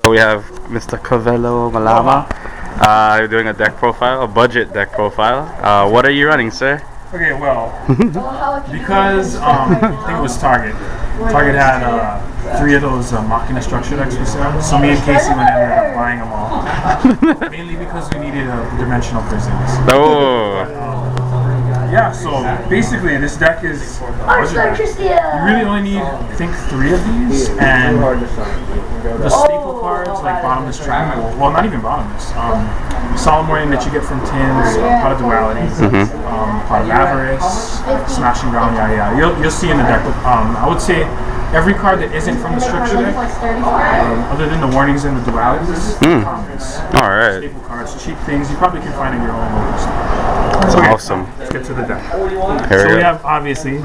So we have Mr. Kewelo Malama doing a deck profile, a budget deck profile. What are you running, sir? Okay, well, because I think it was Target. Target had 3 of those Machina structure decks for sale. So me and Casey went and ended up buying them all. Mainly because we needed dimensional prisons. Oh. Yeah, so basically this deck is budget deck. You really only need, I think, 3 of these, and the staple cards like Bottomless Triangle, well, not even Bottomless, Solemn Warning that you get from Tins, Pot of Duality, Pot of Avarice, Smashing Ground, yada yada. You'll see in the deck. I would say every card that isn't from the structure deck, other than the warnings and the dualities, commons. Alright. Staple cards, cheap things you probably can find in your own local store. That's awesome. Let's get to the deck. So we have obviously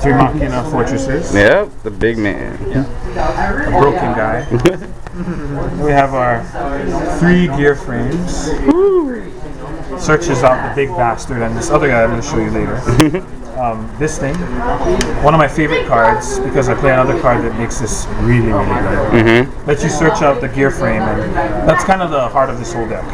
3 Machina fortresses. Yep, the big man. A broken guy. We have our 3 gear frames. Searches out the big bastard and this other guy I'm going to show you later. This thing, one of my favorite cards, because I play another card that makes this really, really good. Lets you search out the gear frame, and that's kind of the heart of this whole deck.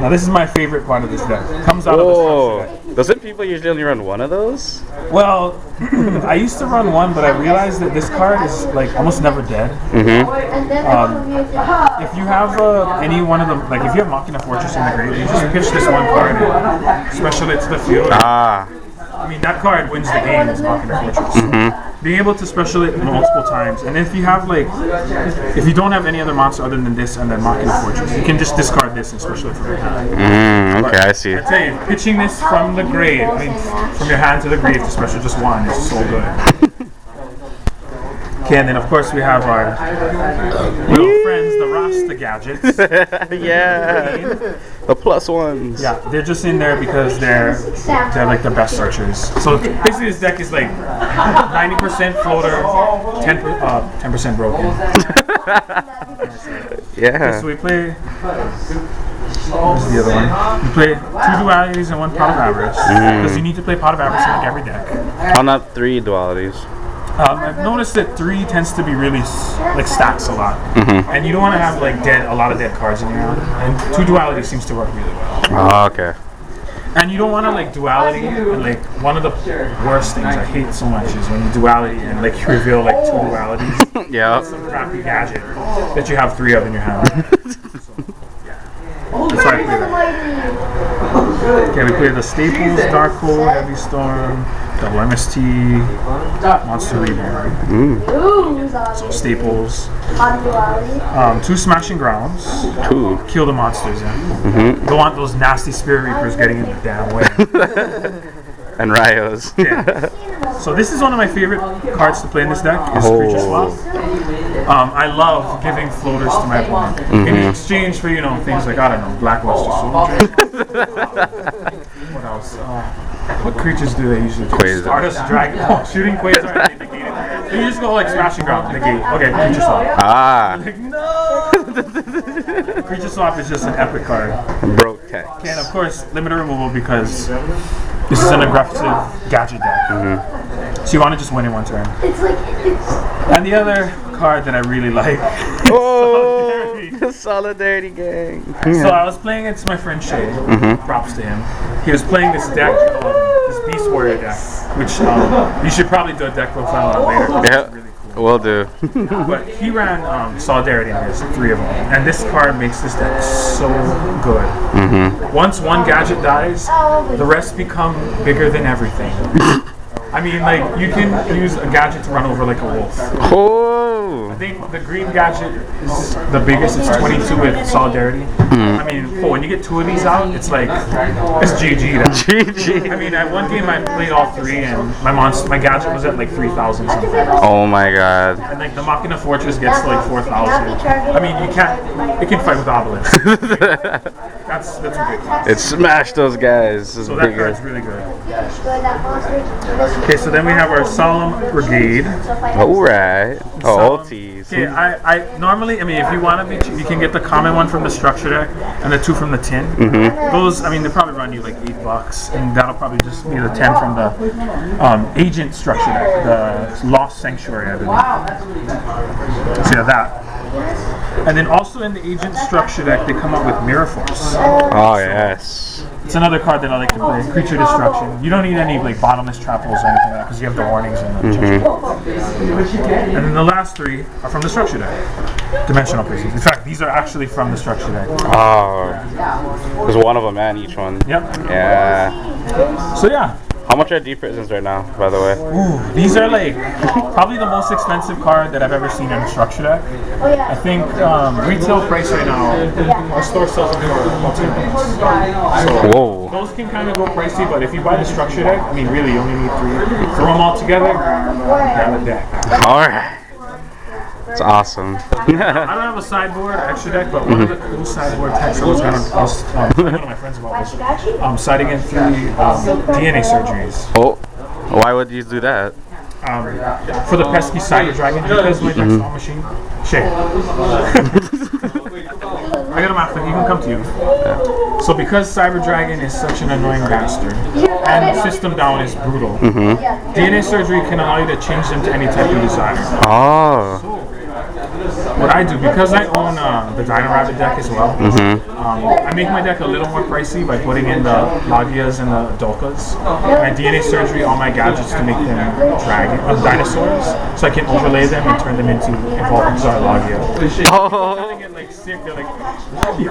Now this is my favorite part of this deck. It comes out of the structure deck. Doesn't people usually only run one of those? Well, I used to run one, but I realized that this card is like almost never dead. If you have any one of them, like if you have Machina Fortress in the grave, you just pitch this one card and special it to the field. I mean, that card wins the game as Machina Fortress. Being able to special it multiple times, and if you have like, if you don't have any other monster other than this and then Machina Fortress, you can just discard this and special it from your hand. Okay, I see. I tell you, pitching this from the grave, I mean, from your hand to the grave to special just one is so good. Okay, and then of course we have our little friends, the Rasta gadgets. Yeah, the +1s. Yeah, they're just in there because they're like the best searchers. So basically this deck is like 90% floater, 10% broken. Yeah. Okay, so we play. Where's the other one? We play 2 dualities and 1 Pot of Avarice because you need to play Pot of Avarice in like every deck. How not 3 dualities? I've noticed that 3 tends to be really like stacks a lot, and you don't want to have like a lot of dead cards in your hand. And 2 duality seems to work really well. Oh, okay. And you don't want to like duality. And, like one of the worst things I hate so much is when you duality and like you reveal like 2 dualities. Yeah. Some crappy gadget that you have 3 of in your hand. That's why I play that. Okay, we play the Staples, Dark Hole, Heavy Storm, Double MST, Monster Reborn. So Staples. 2 Smashing Grounds. 2. Kill the monsters, yeah. Don't want those nasty Spirit Reapers getting in the damn way. And Ryos. Yeah. So this is one of my favorite cards to play in this deck, is Creature Swap. I love giving floaters to my opponent in exchange for, you know, things like, I don't know, Blackluster Soldier. What else? What creatures do they usually do? Quasar. Stardust Dragon. Oh, shooting Quasar and they negate it. So you just go like Smashing Ground, negate. Okay, Creature Swap. Like, no! Creature Swap is just an epic card. Broke text. Okay, and of course, limited removal because this is an aggressive gadget deck. So you want to just win in 1 turn. And the other card that I really like the Solidarity gang. So I was playing against my friend Shay. Props to him. He was playing this deck, this Beast Warrior deck, which you should probably do a deck profile on later. Yeah, really cool. Will do. But he ran Solidarity in his, 3 of them, and this card makes this deck so good. Once 1 gadget dies, the rest become bigger than everything. I mean, like, you can use a gadget to run over like a wolf. I think the green gadget is the biggest. It's 22 with Solidarity. I mean, when you get 2 of these out, it's like, it's GG. GG. I mean, at one game I played all 3 and my gadget was at like 3,000 something. Oh my god. And like the Machina Fortress gets to like 4,000. I mean, it can fight with obelisks. That's ridiculous. It smashed those guys. So that card's really good. Okay, so then we have our Solemn Brigade. Alright. Oh, tease. Okay, I normally, I mean, if you want to be cheap, you can get the common one from the structure deck and the 2 from the tin. Those, I mean, they probably run you like $8, and that'll probably just be the 10 from the agent structure deck, the Lost Sanctuary, I believe. So So yeah, that. And then also in the Agent Structure deck, they come out with Mirror Force. Oh yes. It's another card that I like to play. Creature Destruction. You don't need any like bottomless trap holes or anything like that because you have the warnings in the And then the last three are from the Structure deck. Dimensional Prisons. In fact, these are actually from the Structure deck. Oh. There's one of them, man, each one. Yep. Yeah. So yeah. How much are Deep Prisons right now, by the way? Ooh, these are like probably the most expensive card that I've ever seen in a Structure deck. I think retail price right now, our store sells them for multi-millions. So whoa. Those can kind of go pricey, but if you buy the Structure deck, I mean really you only need 3. Throw them all together, you have a deck. Alright. It's awesome. I don't have a sideboard or extra deck, but one of the cool sideboard decks I was talking to one of my friends about was siding in 3 DNA surgeries. Oh, why would you do that? For the pesky Cyber Dragon, because my deck's all machine. Shake. I got a map, he can come to you. So because Cyber Dragon is such an annoying bastard, and System Down is brutal, DNA Surgery can allow you to change them to any type you desire. Oh. What I do, because I own the Dino Rabbit deck as well, I make my deck a little more pricey by putting in the Lagias and the Dolkas. And I DNA Surgery all my gadgets to make them dinosaurs, so I can overlay them and turn them into Evolving Czar Lagia. Oh. They get like sick, they're like, I'm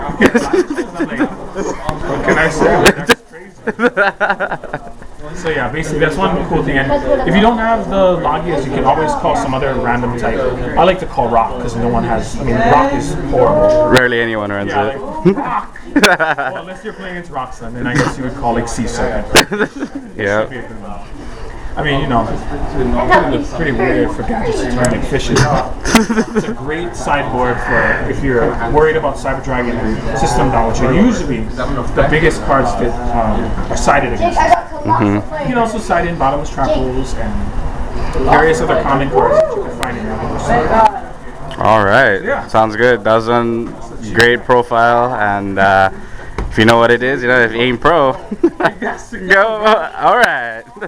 like, what can I say? That's crazy. So yeah, basically that's one cool thing. And if you don't have the Lagias, you can always call some other random type. I like to call Rock because no one has. I mean, Rock is horrible. Rarely anyone runs it. Like, Rock. Well, unless you're playing against Rock, then I guess you would call like Sea Serpent. Yeah. I mean, you know, it looks pretty weird for gadgets to turn like fishes. It's a great sideboard for if you're worried about Cyber Dragon and System Down, which are usually the biggest cards that are sided against. You can also side in Bottomless Trap Holes and various other common cards that you can find in your store. Alright, Yeah. sounds good. That was a great profile, and if you know what it is, you know, if you ain't pro, go. Alright.